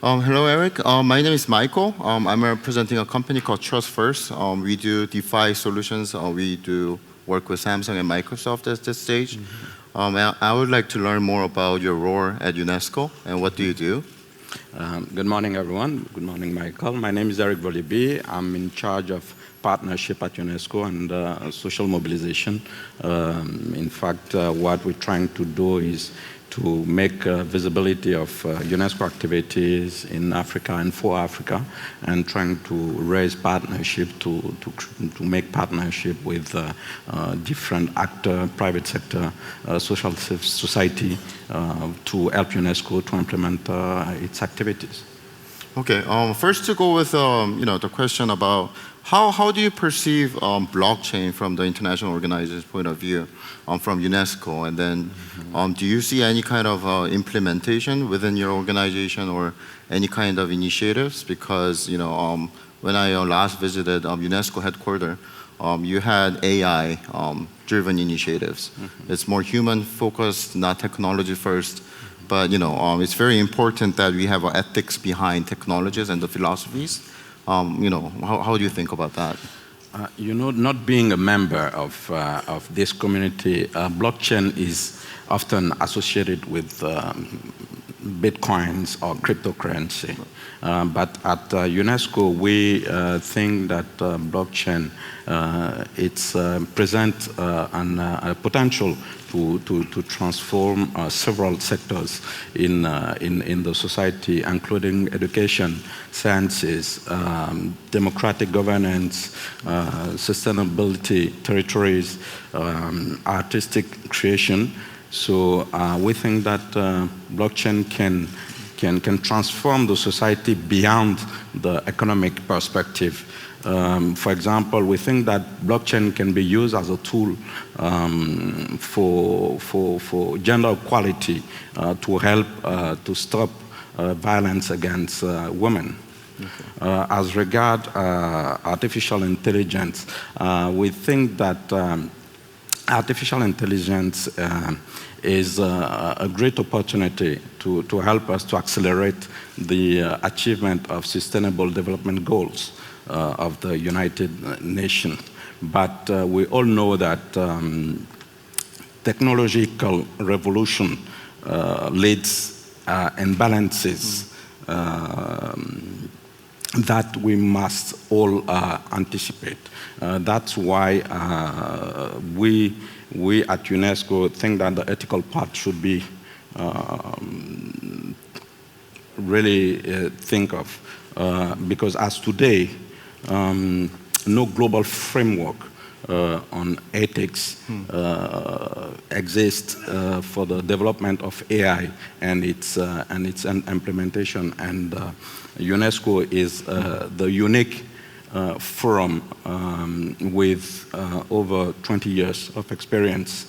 Hello, Eric. My name is Michael. I'm representing a company called Trust First. We do DeFi solutions. We do work with Samsung and Microsoft at this stage. I would like to learn more about your role at UNESCO and what do you do? Good morning, everyone. Good morning, Michael. My name is Eric Voli. I'm in charge of partnership at UNESCO and social mobilization. In fact, what we're trying to do is to make visibility of UNESCO activities in Africa and for Africa, and trying to raise partnership to make partnership with different actors, private sector, social society, to help UNESCO to implement its activities. Okay. First, to go with the question about how do you perceive blockchain from the international organization's point of view, from UNESCO, and then do you see any kind of implementation within your organization or any kind of initiatives? Because when I last visited UNESCO headquarters, you had AI driven initiatives. It's more human focused, not technology first. But it's very important that we have ethics behind technologies and the philosophies. How do you think about that? Not being a member of this community, blockchain is often associated with bitcoins or cryptocurrency. But at UNESCO, we think that blockchain presents a potential to transform several sectors in the society, including education, sciences, democratic governance, sustainability, territories, artistic creation. So we think that blockchain can transform the society beyond the economic perspective. For example, we think that blockchain can be used as a tool for gender equality, to help to stop violence against women. Okay. As regard artificial intelligence, we think that artificial intelligence is a great opportunity to help us to accelerate the achievement of sustainable development goals of the United Nations. But we all know that technological revolution leads imbalances that we must all anticipate. That's why we at UNESCO think that the ethical part should be really think of, because as today, no global framework on ethics exists for the development of AI and its implementation. And UNESCO is the unique forum with over 20 years of experience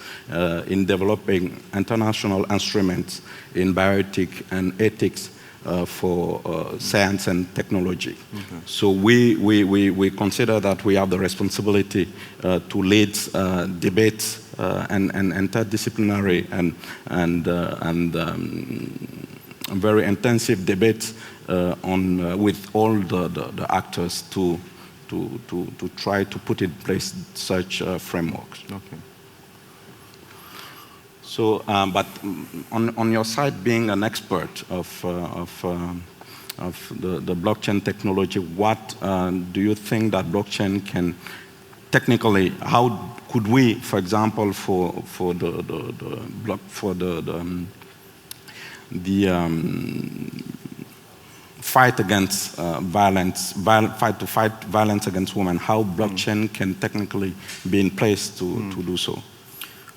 in developing international instruments in bioethics and ethics for science and technology. Okay. So we consider that we have the responsibility to lead debates and interdisciplinary and very intensive debates with all the actors to try to put in place such frameworks. Okay. So, but on your side, being an expert of the blockchain technology, what do you think that blockchain can technically? How could we, for example, for the fight against violence, fight violence against women, how blockchain can technically be in place to do so?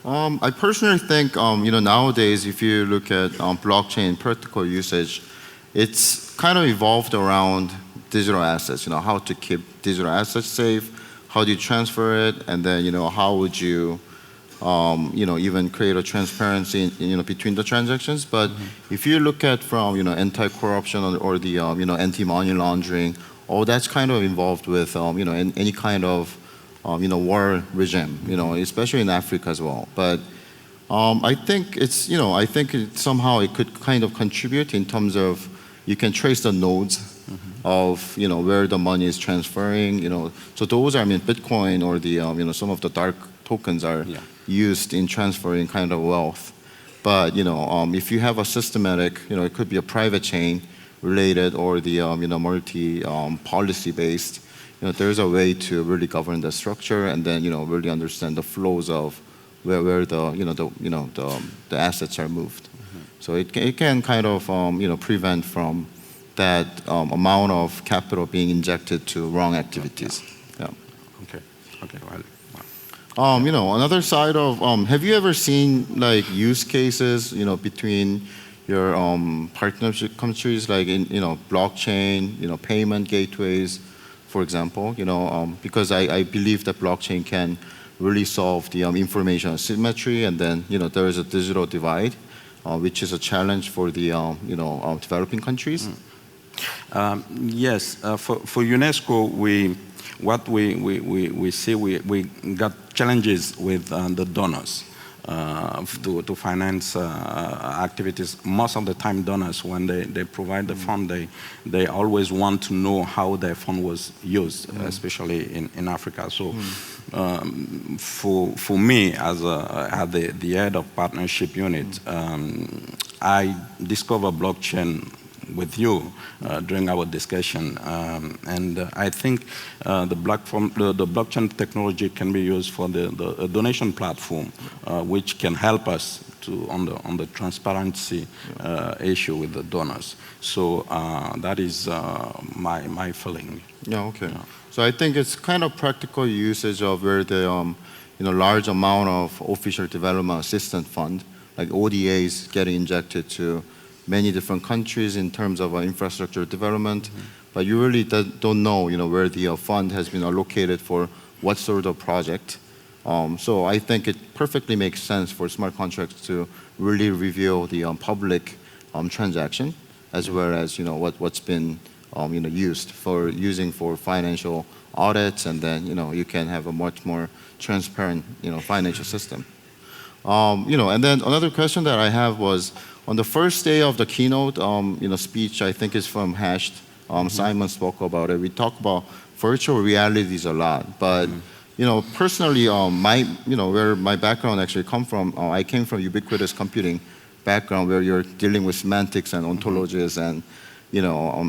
I personally think, nowadays, if you look at blockchain practical usage, it's kind of evolved around digital assets. How to keep digital assets safe, how do you transfer it, and then how would you, even create a transparency, between the transactions. But if you look at from anti-corruption or the anti-money laundering, all that's kind of involved with any kind of war regime, especially in Africa as well. But I think somehow it could kind of contribute in terms of you can trace the nodes of where the money is transferring. So those are, Bitcoin or the some of the dark tokens are used in transferring kind of wealth. But if you have a systematic, it could be a private chain related or the multi policy based. There's a way to really govern the structure and then really understand the flows of where the assets are moved. So it can kind of prevent from that amount of capital being injected to wrong activities. Yeah. Okay. Well. Another side of have you ever seen like use cases between your partnership countries like in blockchain payment gateways, for example, because I believe that blockchain can really solve the information asymmetry, and then there is a digital divide, which is a challenge for the developing countries. Yes, for UNESCO, we see we got challenges with the donors to finance activities. Most of the time, donors, when they provide the fund, they always want to know how their fund was used, especially in Africa. So for me, as the head of partnership unit, I discovered blockchain with you during our discussion, and I think the blockchain technology can be used for the donation platform, which can help us on the transparency issue with the donors. So that is my feeling. Yeah. Okay. Yeah. So I think it's kind of practical usage of where the large amount of official development assistance fund, like ODAs, getting injected to many different countries in terms of infrastructure development, but you really don't know, where the fund has been allocated for what sort of project. So I think it perfectly makes sense for smart contracts to really reveal the public transaction, as well as what's been used for financial audits, and then you can have a much more transparent financial system. And then another question that I have was, on the first day of the keynote speech, I think is from Hashed, Simon spoke about it. We talk about virtual realities a lot, but personally, where my background actually come from, I came from ubiquitous computing background where you're dealing with semantics and ontologies, and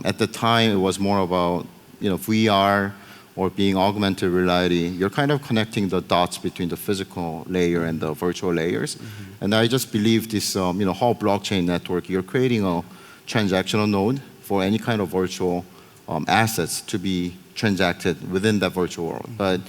at the time it was more about VR or being augmented reality. You're kind of connecting the dots between the physical layer and the virtual layers. And I just believe this whole blockchain network, you're creating a transactional node for any kind of virtual assets to be transacted within that virtual world. But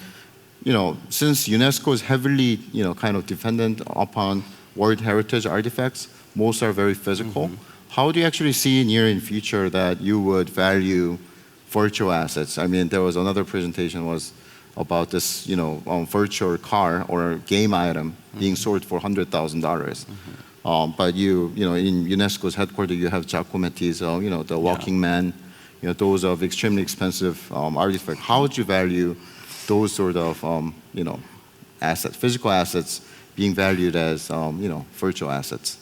since UNESCO is heavily kind of dependent upon World Heritage artifacts, most are very physical. How do you actually see near in future that you would value virtual assets? I mean, there was another presentation was about this, virtual car or game item being sold for $100,000. But in UNESCO's headquarters, you have Giacometti's, the walking man, those of extremely expensive artifacts. How would you value those sort of, assets, physical assets being valued as, virtual assets?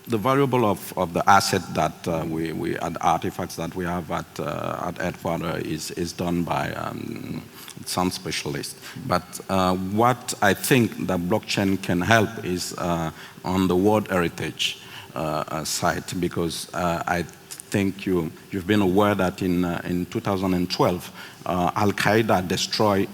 The variable of the asset that we artifacts that we have at headquarters is done by some specialists. But what I think that blockchain can help is on the World Heritage side, because I think you've been aware that in 2012 Al-Qaeda destroyed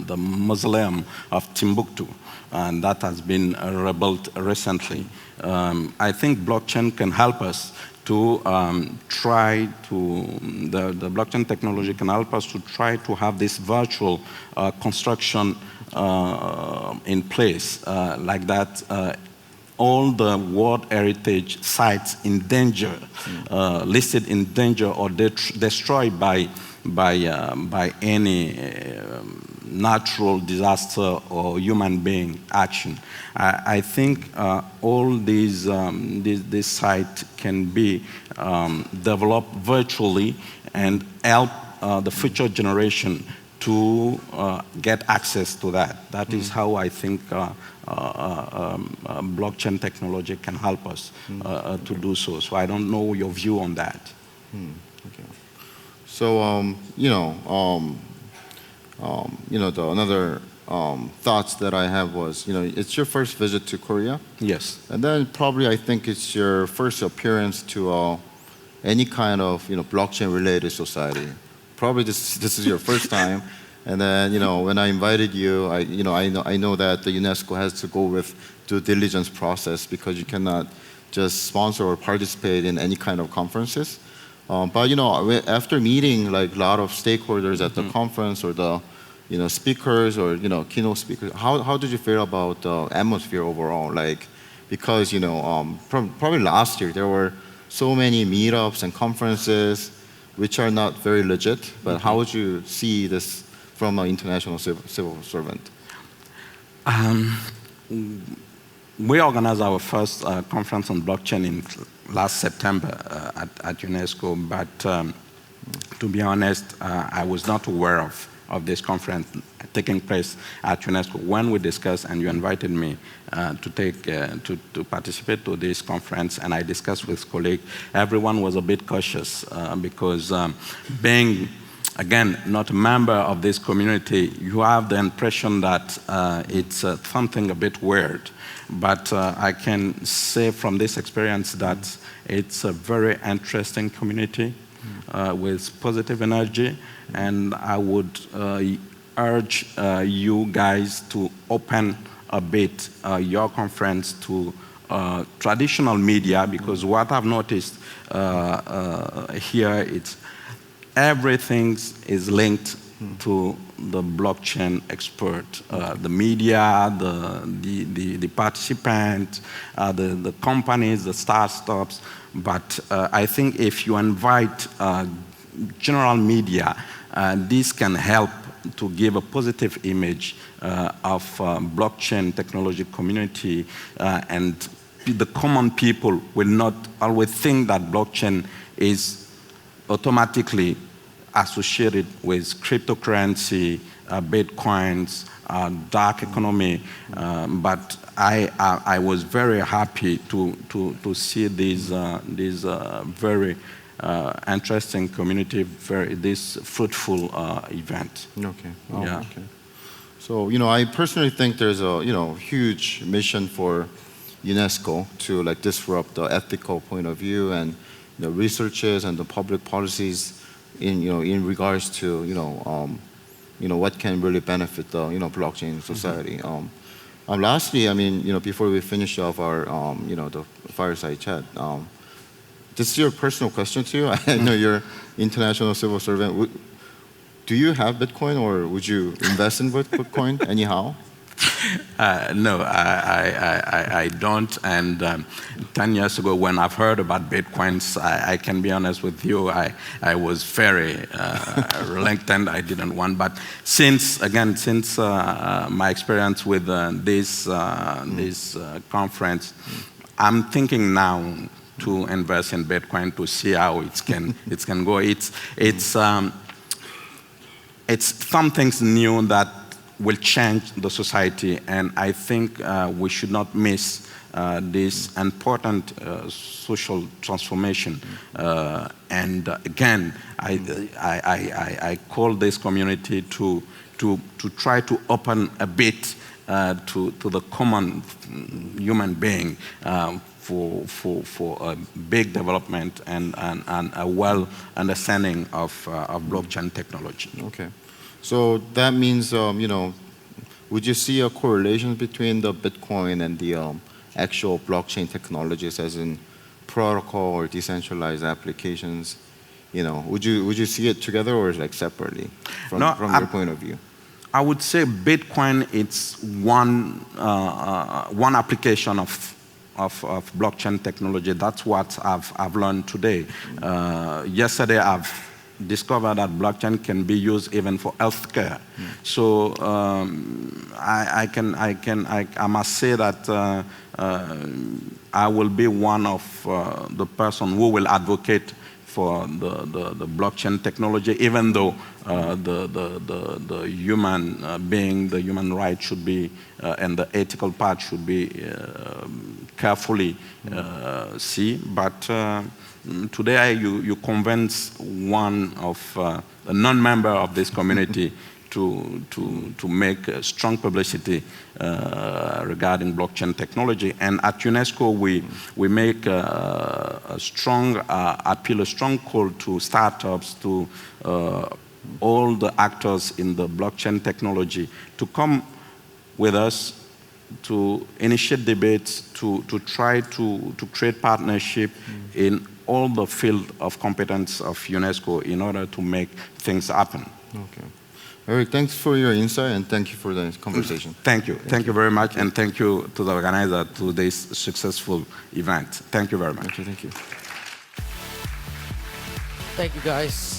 the mausoleum of Timbuktu, and that has been rebuilt recently. I think blockchain can help us to the blockchain technology can help us to try to have this virtual construction in place, like that. All the World Heritage sites in danger, listed in danger or destroyed by any natural disaster or human being action. I think all these sites can be developed virtually and help the future generation to get access to that. That is how I think blockchain technology can help us to do so. So I don't know your view on that. Okay. So, another thoughts that I have was, it's your first visit to Korea, Yes. and then probably I think it's your first appearance to any kind of, blockchain-related society. Probably this is your first time, and then, when I invited you, I know that the UNESCO has to go with due diligence process because you cannot just sponsor or participate in any kind of conferences. But after meeting like a lot of stakeholders at the conference or the speakers or keynote speakers, how did you feel about the atmosphere overall? Like, because probably last year there were so many meetups and conferences which are not very legit. But how would you see this from an international civil servant? We organized our first conference on blockchain in last September at UNESCO, but to be honest, I was not aware of this conference taking place at UNESCO. When we discussed and you invited me to participate to this conference, and I discussed with colleagues, everyone was a bit cautious because being, again, not a member of this community, you have the impression that it's something a bit weird. But I can say from this experience that it's a very interesting community with positive energy, and I would urge you guys to open a bit your conference to traditional media, because what I've noticed here, it's everything is linked to the blockchain expert, the media, the participants, the companies, the startups. But I think if you invite general media, this can help to give a positive image of blockchain technology community, and the common people will not always think that blockchain is automatically associated with cryptocurrency, bitcoins, dark economy. But I was very happy to see these very interesting community, this fruitful event. Okay. Yeah. Okay. So I personally think there's a huge mission for UNESCO to like disrupt the ethical point of view and the researches and the public policies in regards to what can really benefit the blockchain society. Lastly, I mean before we finish off our the fireside chat, this is your personal question to you. I know you're international civil servant. Do you have Bitcoin, or would you invest in Bitcoin anyhow? No, I don't. And 10 years ago, when I've heard about Bitcoins, I can be honest with you, I was very reluctant. I didn't want. But since my experience with this conference, I'm thinking now to invest in Bitcoin to see how it can go. It's something new that will change the society, and I think we should not miss this important social transformation. And again, I call this community to try to open a bit to the common human being for a big development and a well understanding of blockchain technology. Okay. So that means, would you see a correlation between the Bitcoin and the actual blockchain technologies, as in protocol or decentralized applications? Would you see it together or like separately from your point of view? I would say Bitcoin, it's one application of blockchain technology. That's what I've learned today. Yesterday, I've discovered that blockchain can be used even for healthcare. So I must say that I will be one of the person who will advocate for the blockchain technology, even though the human being, the human right should be, and the ethical part should be carefully see. But today you convince one of a non-member of this community to make strong publicity regarding blockchain technology. And at UNESCO, we make a strong appeal, a strong call to startups, to all the actors in the blockchain technology to come with us, to initiate debates, to try to create partnership in all the field of competence of UNESCO in order to make things happen. Okay. Eric, thanks for your insight and thank you for the conversation. Thank you. Thank you very much, and thank you to the organizer to this successful event. Thank you very much. Thank you. Thank you, guys.